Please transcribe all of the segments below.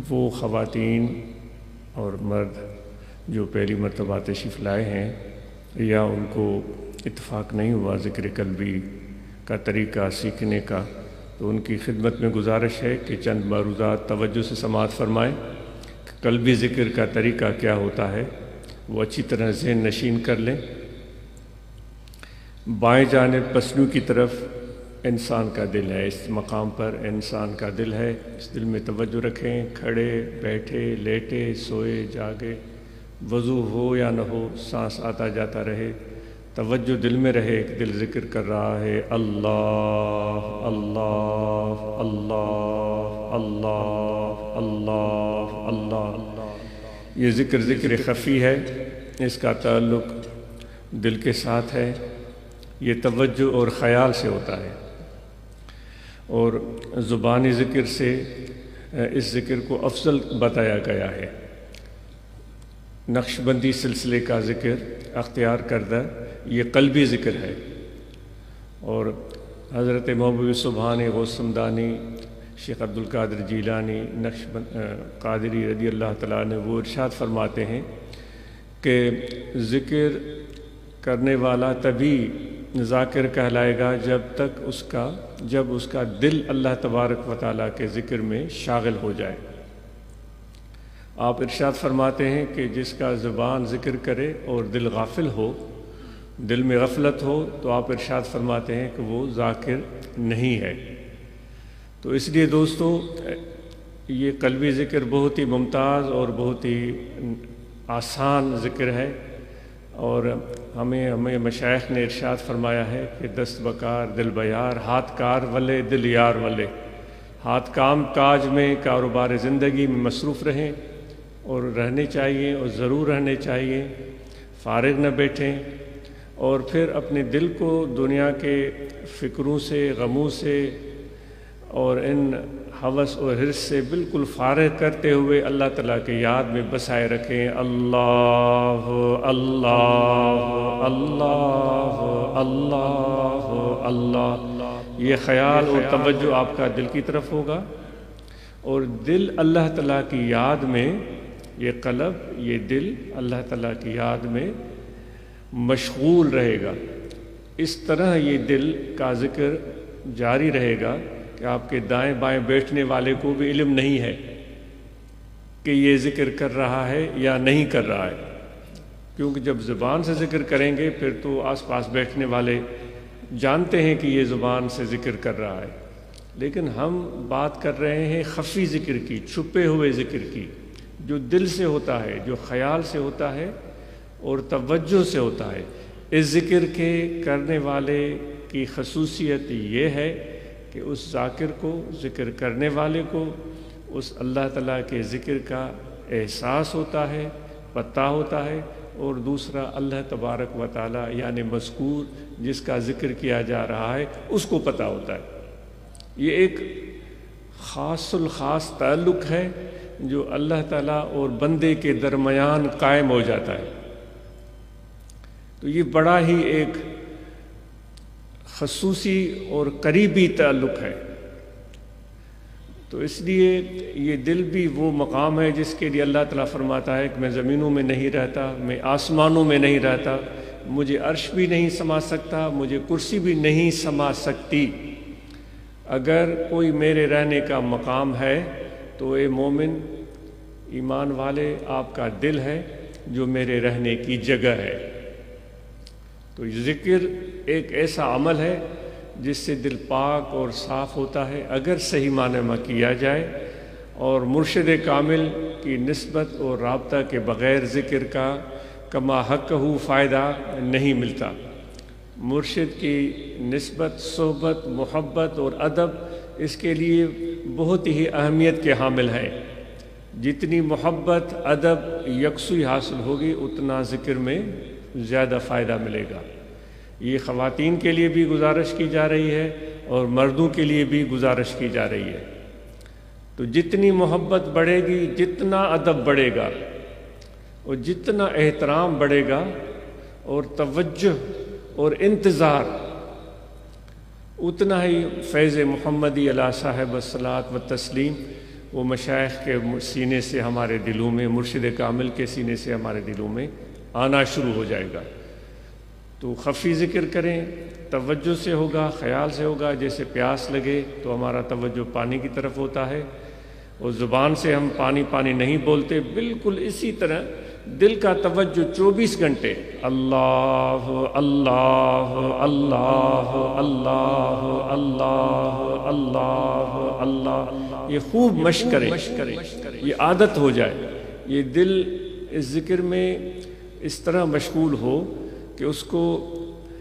وہ خواتین اور مرد جو پہلی مرتبہ تشریف لائے ہیں یا ان کو اتفاق نہیں ہوا ذکر قلبی کا طریقہ سیکھنے کا، تو ان کی خدمت میں گزارش ہے کہ چند معروضات توجہ سے سماعت فرمائیں کہ قلبی ذکر کا طریقہ کیا ہوتا ہے، وہ اچھی طرح ذہن نشین کر لیں۔ بائیں جانب پسنو کی طرف انسان کا دل ہے، اس مقام پر انسان کا دل ہے، اس دل میں توجہ رکھیں۔ کھڑے بیٹھے لیٹے سوئے جاگے، وضو ہو یا نہ ہو، سانس آتا جاتا رہے، توجہ دل میں رہے کہ دل ذکر کر رہا ہے اللہ اللہ اللہ اللہ اللہ اللہ۔ یہ ذکر خفی ہے، اس کا تعلق دل کے ساتھ ہے، یہ توجہ اور خیال سے ہوتا ہے، اور زبانی ذکر سے اس ذکر کو افضل بتایا گیا ہے۔ نقش بندی سلسلے کا ذکر اختیار کردہ یہ قلبی ذکر ہے، اور حضرت محبوب سبحانی غوث سمدانی شیخ عبدالقادر جیلانی نقش قادری رضی اللہ تعالیٰ نے وہ ارشاد فرماتے ہیں کہ ذکر کرنے والا تبھی ذاکر کہلائے گا جب اس کا دل اللہ تبارک و تعالیٰ کے ذکر میں شاغل ہو جائے۔ آپ ارشاد فرماتے ہیں کہ جس کا زبان ذکر کرے اور دل غافل ہو، دل میں غفلت ہو، تو آپ ارشاد فرماتے ہیں کہ وہ ذاکر نہیں ہے۔ تو اس لیے دوستو، یہ قلبی ذکر بہت ہی ممتاز اور بہت ہی آسان ذکر ہے، اور ہمیں مشائخ نے ارشاد فرمایا ہے کہ دست بکار دل بیار، ہاتھ کار ولے دل یار ولے۔ ہاتھ کام کاج میں، کاروبار زندگی میں مصروف رہیں، اور رہنے چاہیے، اور ضرور رہنے چاہیے، فارغ نہ بیٹھیں، اور پھر اپنے دل کو دنیا کے فکروں سے، غموں سے اور ان ہوس اور حرص سے بالکل فارغ کرتے ہوئے اللہ تعالیٰ کے یاد میں بسائے رکھیں۔ اللہ اللہ اللہ اللہ اللہ، یہ خیال اور توجہ آپ کا دل کی طرف ہوگا، اور دل اللہ تعالیٰ کی یاد میں، یہ قلب، یہ دل اللہ تعالیٰ کی یاد میں مشغول رہے گا۔ اس طرح یہ دل کا ذکر جاری رہے گا کہ آپ کے دائیں بائیں بیٹھنے والے کو بھی علم نہیں ہے کہ یہ ذکر کر رہا ہے یا نہیں کر رہا ہے، کیونکہ جب زبان سے ذکر کریں گے پھر تو آس پاس بیٹھنے والے جانتے ہیں کہ یہ زبان سے ذکر کر رہا ہے، لیکن ہم بات کر رہے ہیں خفی ذکر کی، چھپے ہوئے ذکر کی، جو دل سے ہوتا ہے، جو خیال سے ہوتا ہے اور توجہ سے ہوتا ہے۔ اس ذکر کے کرنے والے کی خصوصیت یہ ہے کہ اس ذاکر کو، ذکر کرنے والے کو، اس اللہ تعالیٰ کے ذکر کا احساس ہوتا ہے، پتہ ہوتا ہے، اور دوسرا اللہ تبارک و تعالیٰ یعنی مذکور جس کا ذکر کیا جا رہا ہے اس کو پتہ ہوتا ہے۔ یہ ایک خاص الخاص تعلق ہے جو اللہ تعالیٰ اور بندے کے درمیان قائم ہو جاتا ہے۔ تو یہ بڑا ہی ایک خصوصی اور قریبی تعلق ہے۔ تو اس لیے یہ دل بھی وہ مقام ہے جس کے لیے اللہ تعالیٰ فرماتا ہے کہ میں زمینوں میں نہیں رہتا، میں آسمانوں میں نہیں رہتا، مجھے عرش بھی نہیں سما سکتا، مجھے کرسی بھی نہیں سما سکتی۔ اگر کوئی میرے رہنے کا مقام ہے تو اے مومن ایمان والے، آپ کا دل ہے جو میرے رہنے کی جگہ ہے۔ تو ذکر ایک ایسا عمل ہے جس سے دل پاک اور صاف ہوتا ہے اگر صحیح معنی میں کیا جائے، اور مرشد کامل کی نسبت اور رابطہ کے بغیر ذکر کا کما حق ہو فائدہ نہیں ملتا۔ مرشد کی نسبت، صحبت، محبت اور ادب اس کے لیے بہت ہی اہمیت کے حامل ہیں۔ جتنی محبت، ادب یکسوئی حاصل ہوگی اتنا ذکر میں زیادہ فائدہ ملے گا۔ یہ خواتین کے لیے بھی گزارش کی جا رہی ہے اور مردوں کے لیے بھی گزارش کی جا رہی ہے۔ تو جتنی محبت بڑھے گی، جتنا ادب بڑھے گا، اور جتنا احترام بڑھے گا، اور توجہ اور انتظار، اتنا ہی فیض محمدی علی صاحب الصلاۃ و تسلیم وہ مشائخ کے سینے سے ہمارے دلوں میں، مرشد کامل کے سینے سے ہمارے دلوں میں آنا شروع ہو جائے گا۔ تو خفی ذکر کریں، توجہ سے ہوگا، خیال سے ہوگا، جیسے پیاس لگے تو ہمارا توجہ پانی کی طرف ہوتا ہے، اور زبان سے ہم پانی پانی نہیں بولتے، بالکل اسی طرح دل کا توجہ 24 گھنٹے اللہ اللہ اللہ اللہ اللہ اللہ اللہ، یہ خوب مشق کریں، یہ عادت ہو جائے، یہ دل اس ذکر میں اس طرح مشغول ہو کہ اس کو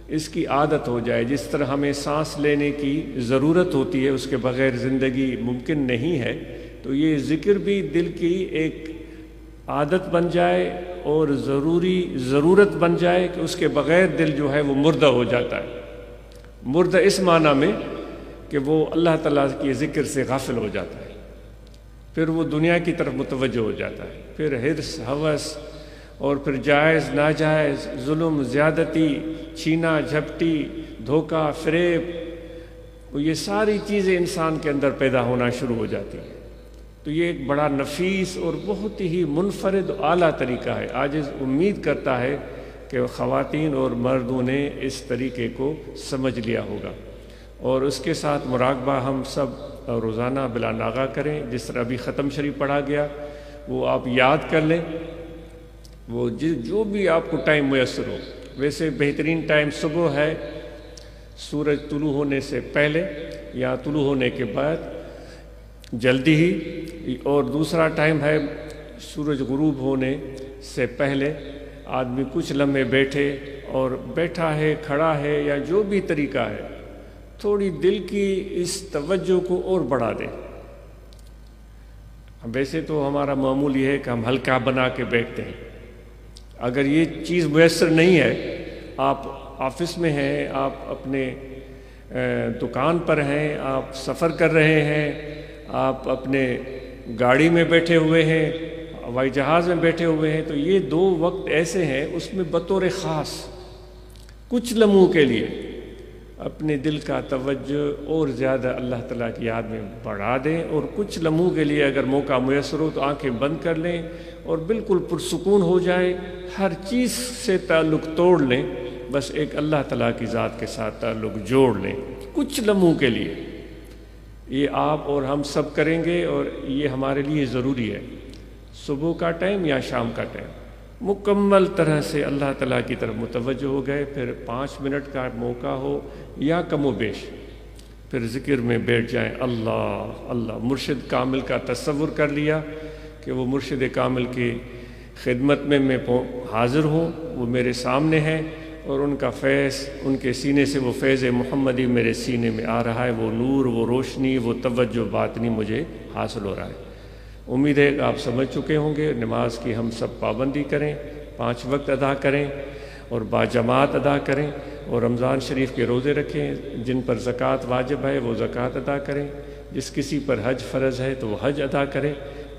اس کی عادت ہو جائے۔ جس طرح ہمیں سانس لینے کی ضرورت ہوتی ہے، اس کے بغیر زندگی ممکن نہیں ہے، تو یہ ذکر بھی دل کی ایک عادت بن جائے اور ضرورت بن جائے کہ اس کے بغیر دل جو ہے وہ مردہ ہو جاتا ہے۔ مردہ اس معنی میں کہ وہ اللہ تعالیٰ کے ذکر سے غافل ہو جاتا ہے، پھر وہ دنیا کی طرف متوجہ ہو جاتا ہے، پھر حرص، ہوس، اور پھر جائز ناجائز، ظلم، زیادتی، چھینا جھپٹی، دھوکہ، فریب، یہ ساری چیزیں انسان کے اندر پیدا ہونا شروع ہو جاتی ہیں۔ تو یہ ایک بڑا نفیس اور بہت ہی منفرد اعلیٰ طریقہ ہے۔ آج امید کرتا ہے کہ خواتین اور مردوں نے اس طریقے کو سمجھ لیا ہوگا، اور اس کے ساتھ مراقبہ ہم سب روزانہ بلا ناغہ کریں۔ جس طرح ابھی ختم شریف پڑھا گیا وہ آپ یاد کر لیں، وہ جو بھی آپ کو ٹائم میسر ہو۔ ویسے بہترین ٹائم صبح ہے، سورج طلوع ہونے سے پہلے یا طلوع ہونے کے بعد جلدی ہی، اور دوسرا ٹائم ہے سورج غروب ہونے سے پہلے۔ آدمی کچھ لمحے بیٹھے، اور بیٹھا ہے، کھڑا ہے، یا جو بھی طریقہ ہے، تھوڑی دل کی اس توجہ کو اور بڑھا دیں۔ ویسے تو ہمارا معمول یہ ہے کہ ہم ہلکا بنا کے بیٹھتے ہیں۔ اگر یہ چیز میسر نہیں ہے، آپ آفس میں ہیں، آپ اپنے دکان پر ہیں، آپ سفر کر رہے ہیں، آپ اپنے گاڑی میں بیٹھے ہوئے ہیں، ہوائی جہاز میں بیٹھے ہوئے ہیں، تو یہ 2 وقت ایسے ہیں، اس میں بطور خاص کچھ لمحوں کے لیے اپنے دل کا توجہ اور زیادہ اللہ تعالیٰ کی یاد میں بڑھا دیں، اور کچھ لمحوں کے لیے اگر موقع میسر ہو تو آنکھیں بند کر لیں اور بالکل پرسکون ہو جائے، ہر چیز سے تعلق توڑ لیں، بس ایک اللہ تعالیٰ کی ذات کے ساتھ تعلق جوڑ لیں کچھ لمحوں کے لیے۔ یہ آپ اور ہم سب کریں گے، اور یہ ہمارے لیے ضروری ہے۔ صبح کا ٹائم یا شام کا ٹائم مکمل طرح سے اللہ تعالیٰ کی طرف متوجہ ہو گئے، پھر 5 منٹ کا موقع ہو یا کم و بیش، پھر ذکر میں بیٹھ جائیں، اللہ اللہ۔ مرشد کامل کا تصور کر لیا کہ وہ مرشد کامل کی خدمت میں حاضر ہوں، وہ میرے سامنے ہیں، اور ان کا فیض، ان کے سینے سے وہ فیض محمدی میرے سینے میں آ رہا ہے، وہ نور، وہ روشنی، وہ توجہ باطنی مجھے حاصل ہو رہا ہے۔ امید ہے کہ آپ سمجھ چکے ہوں گے۔ نماز کی ہم سب پابندی کریں، 5 وقت ادا کریں، اور باجماعت ادا کریں، اور رمضان شریف کے روزے رکھیں۔ جن پر زکوٰۃ واجب ہے وہ زکوٰۃ ادا کریں، جس کسی پر حج فرض ہے تو وہ حج ادا کریں۔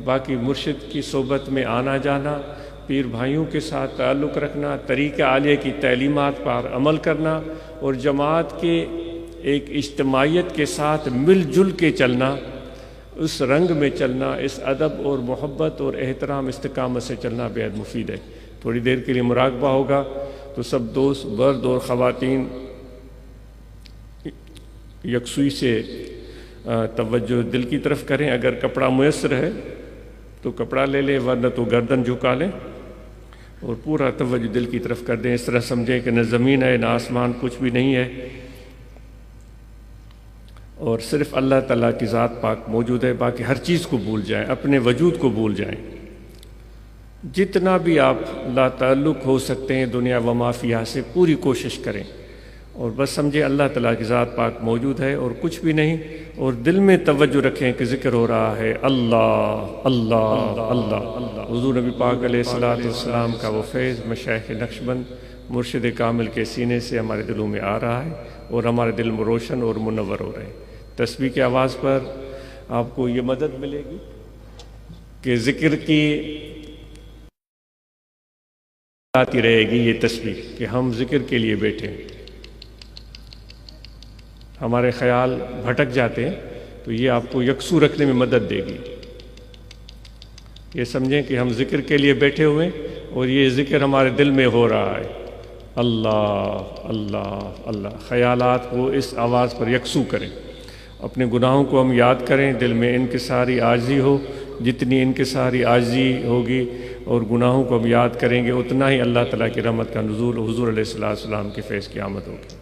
باقی مرشد کی صحبت میں آنا جانا، پیر بھائیوں کے ساتھ تعلق رکھنا، طریقہ عالیہ کی تعلیمات پر عمل کرنا، اور جماعت کے ایک اجتماعیت کے ساتھ مل جل کے چلنا، اس رنگ میں چلنا، اس ادب اور محبت اور احترام استقامت سے چلنا بہت مفید ہے۔ تھوڑی دیر کے لیے مراقبہ ہوگا، تو سب دوست مرد اور خواتین یکسوئی سے توجہ دل کی طرف کریں۔ اگر کپڑا میسر ہے تو کپڑا لے لیں، ورنہ تو گردن جھکا لیں، اور پورا توجہ دل کی طرف کر دیں۔ اس طرح سمجھیں کہ نہ زمین ہے نہ آسمان، کچھ بھی نہیں ہے، اور صرف اللہ تعالیٰ کی ذات پاک موجود ہے۔ باقی ہر چیز کو بھول جائیں، اپنے وجود کو بھول جائیں۔ جتنا بھی آپ لا تعلق ہو سکتے ہیں دنیا و ما فیہا سے، پوری کوشش کریں، اور بس سمجھیں اللہ تعالیٰ کی ذات پاک موجود ہے اور کچھ بھی نہیں، اور دل میں توجہ رکھیں کہ ذکر ہو رہا ہے اللہ اللہ اللہ۔ حضور نبی پاک علیہ الصلوۃ والسلام کا وہ فیض مشائخ نقشبند مرشد کامل کے سینے سے ہمارے دلوں میں آ رہا ہے، اور ہمارے دل میں روشن اور منور ہو رہے ہیں۔ تسبیح کی آواز پر آپ کو یہ مدد ملے گی کہ ذکر کی آتی رہے گی یہ تسبیح، کہ ہم ذکر کے لیے بیٹھے ہیں۔ ہمارے خیال بھٹک جاتے ہیں، تو یہ آپ کو یکسو رکھنے میں مدد دے گی۔ یہ سمجھیں کہ ہم ذکر کے لیے بیٹھے ہوئے ہیں اور یہ ذکر ہمارے دل میں ہو رہا ہے، اللہ اللہ اللہ۔ خیالات کو اس آواز پر یکسو کریں، اپنے گناہوں کو ہم یاد کریں، دل میں انکساری عاجزی ہو، جتنی انکساری عاجزی ہوگی اور گناہوں کو ہم یاد کریں گے اتنا ہی اللہ تعالیٰ کی رحمت کا نزول، حضور علیہ السلام کی فیض کی آمد ہوگی۔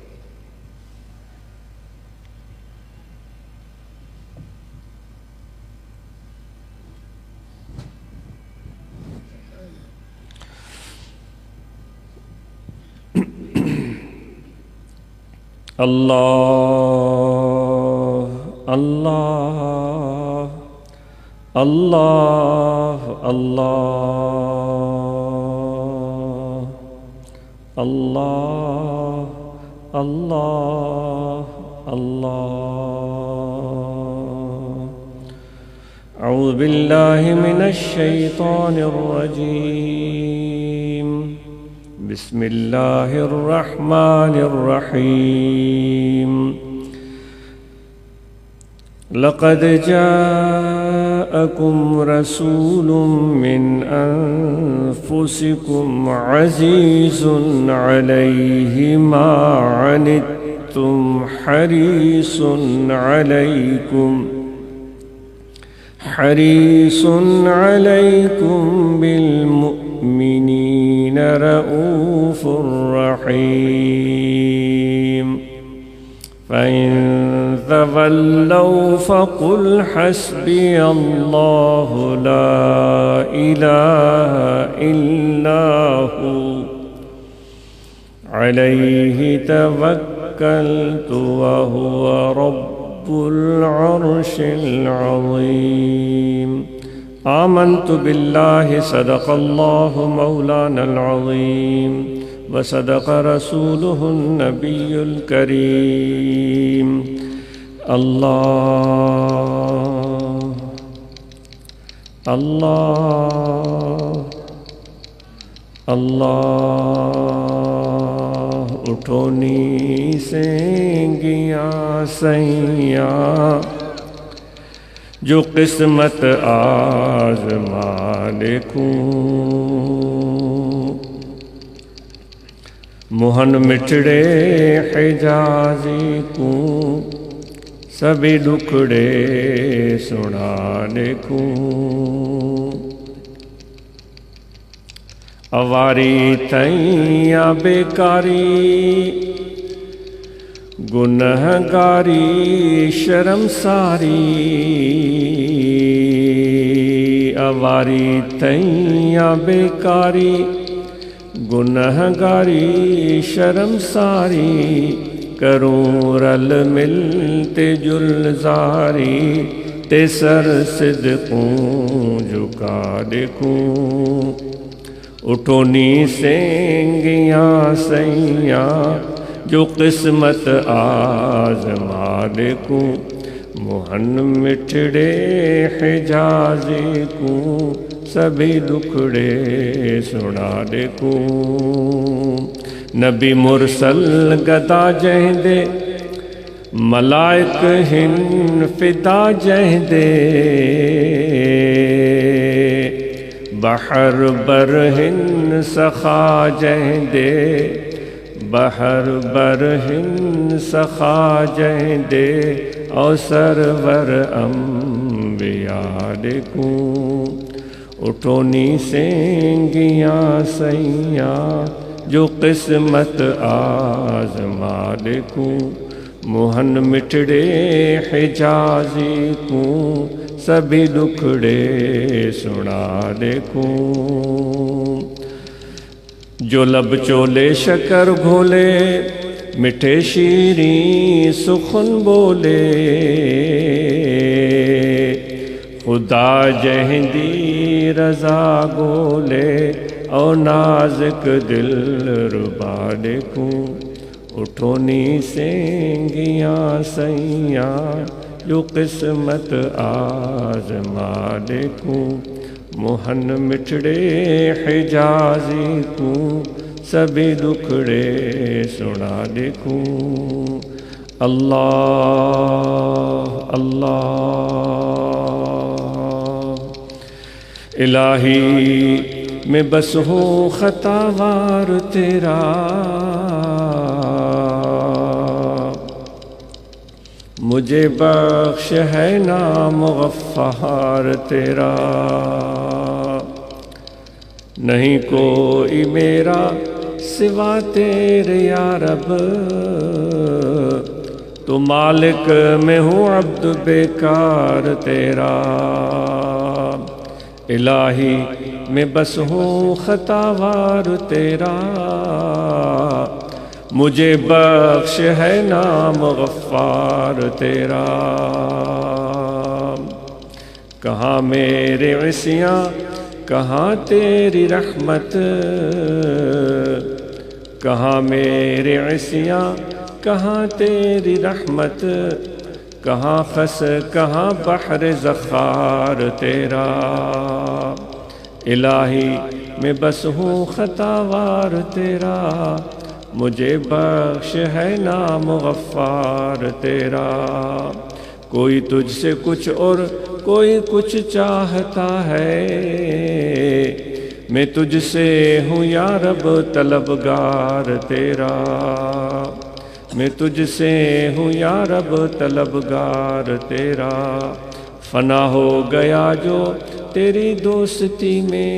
اللہ اللہ اللہ اللہ اللہ اللہ اللہ۔ اعوذ باللہ من الشیطان الرجیم، بسم اللہ الرحمن الرحیم۔ لقد جاءكم رسول من أنفسكم عزيز عليه ما عنتم حريص عليكم بالمؤمنين رؤوف رحيم۔ فإن تولوا فقل حسبي الله لا إله إلا هو عليه توكلت وهو رب العرش العظيم۔ آمنت بالله صدق الله مولانا العظيم وصدق رسوله النبي الكريم۔ اللہ اللہ اللہ۔ اٹھونی سینگیاں سیاں جو قسمت آزما دیکھوں، موہن مٹھڑے حجازی کو سبھی دکھڑے سنا دیکھوں۔ اواری تھیاں بیکاری گنہگاری شرم ساری، اواری تھیاں بیکاری گنہگاری شرم ساری، کروں رل مل تے جلزاری، تے سر صدقوں جھکا دیکھوں۔ اٹھونی سینگیاں سیاں جو قسمت آزما دیکھوں، موہن مٹھڑے حجازی کو سبھی دکھڑے سنا دیکھوں۔ نبی مرسل گدا جہندے، ملائک ہن فدا جہندے، بحر بر ہن سخا جہندے، بحر بر ہن سخا جہندے، او سرور انبیاء دیکھوں۔ اٹھونی سینگیاں سیاں جو قسمت آزما دیکھوں، موہن مٹھڑے حجازی کو سبھی دکھڑے سنا دیکھوں۔ جو لب چولے شکر گھولے، مٹھے شیریں سخن بولے، خدا جہندی رضا گولے، او نازک دل ربا دیکھوں۔ اٹھونی سینگیاں سیاں جو قسمت آزما دیکھوں، موہن مٹھڑے حجازی کو سبھی دکھڑے سنا دیکھوں۔ اللہ اللہ۔ الہی میں بس ہوں خطاوار تیرا، مجھے بخش ہے نام غفار تیرا، نہیں کوئی میرا سوا تیرے یا رب، تو مالک میں ہوں عبد بیکار تیرا، الہی میں بس ہوں خطاوار تیرا، مجھے بخش ہے نام غفار تیرا، کہاں میرے عصیاں کہاں تیری رحمت، کہاں میرے عصیاں کہاں تیری رحمت، کہاں خس کہاں بحر زخار تیرا، الہی میں بس ہوں خطاوار تیرا، مجھے بخش ہے نام غفار تیرا، کوئی تجھ سے کچھ اور کوئی کچھ چاہتا ہے، میں تجھ سے ہوں یا رب طلبگار تیرا، میں تجھ سے ہوں یا رب طلبگار تیرا، فنا ہو گیا جو تیری دوستی میں،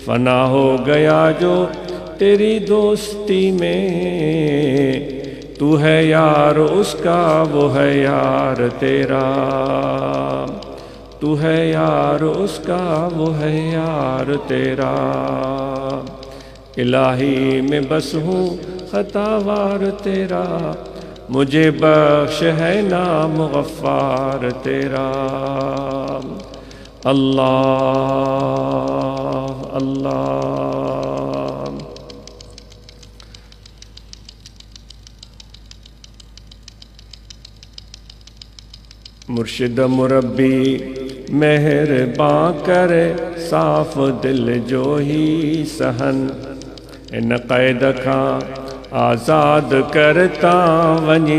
فنا ہو گیا جو تیری دوستی میں، تو ہے یار اس کا وہ ہے یار تیرا، تو ہے یار اس کا وہ ہے یار تیرا، الہی میں بس ہوں خطاوار تیرا، مجھے بخش ہے نام غفار تیرا، اللہ اللہ۔ مرشد مربی مہرباں کرے صاف دل جو ہی سہن، ان قید کھاں آزاد کرتا ونی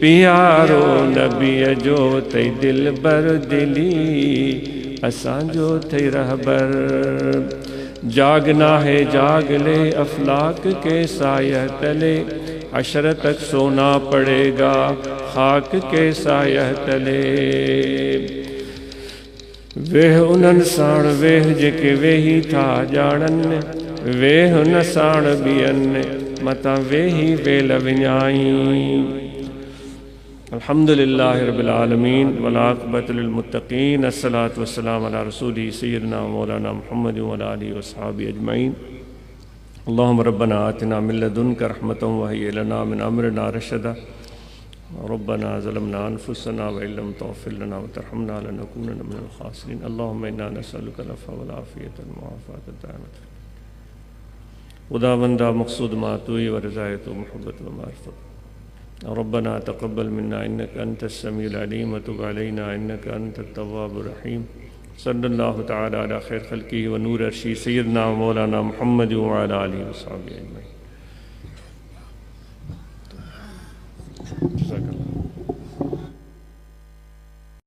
پیارو نبی جو تی دل بر دلی اسان جو تی رہبر جاگنا ہے جاگ لے افلاک کے سایہ تلے عشر تک سونا پڑے گا خاک کے سایہ تلے ویہ انن ساڑ ویہ جکے ویہی تھا جاڑن ویہ ان ساڑ بیان متا ویہی ویل ونیائیں الحمدللہ رب العالمین والعاقبۃ للمتقین الصلاة والسلام علی رسولہ سیدنا مولانا محمد وعلی آلہ وصحابہ اجمعین اللہم ربنا آتنا من لدنک رحمۃ وہیئ لنا من امرنا رشدا ربنا ظلمنا انفسنا وإن لم تغفر لنا وترحمنا لنكونن من الخاسرین اللہم انا نسألک العفو والعافیۃ والمعافاۃ الدائمۃ خدا بندہ مقصود ماتوئی و رضایت و محبت و معرفت ربنا تقبل منا انك انت السميع العليم وتب علينا انك انت التواب الرحيم صلی اللہ تعالی علی خیر خلقہ و نور عرشی سیدنا مولانا محمد وعلی آلہ وصحبہ اجمعین جزاک اللہ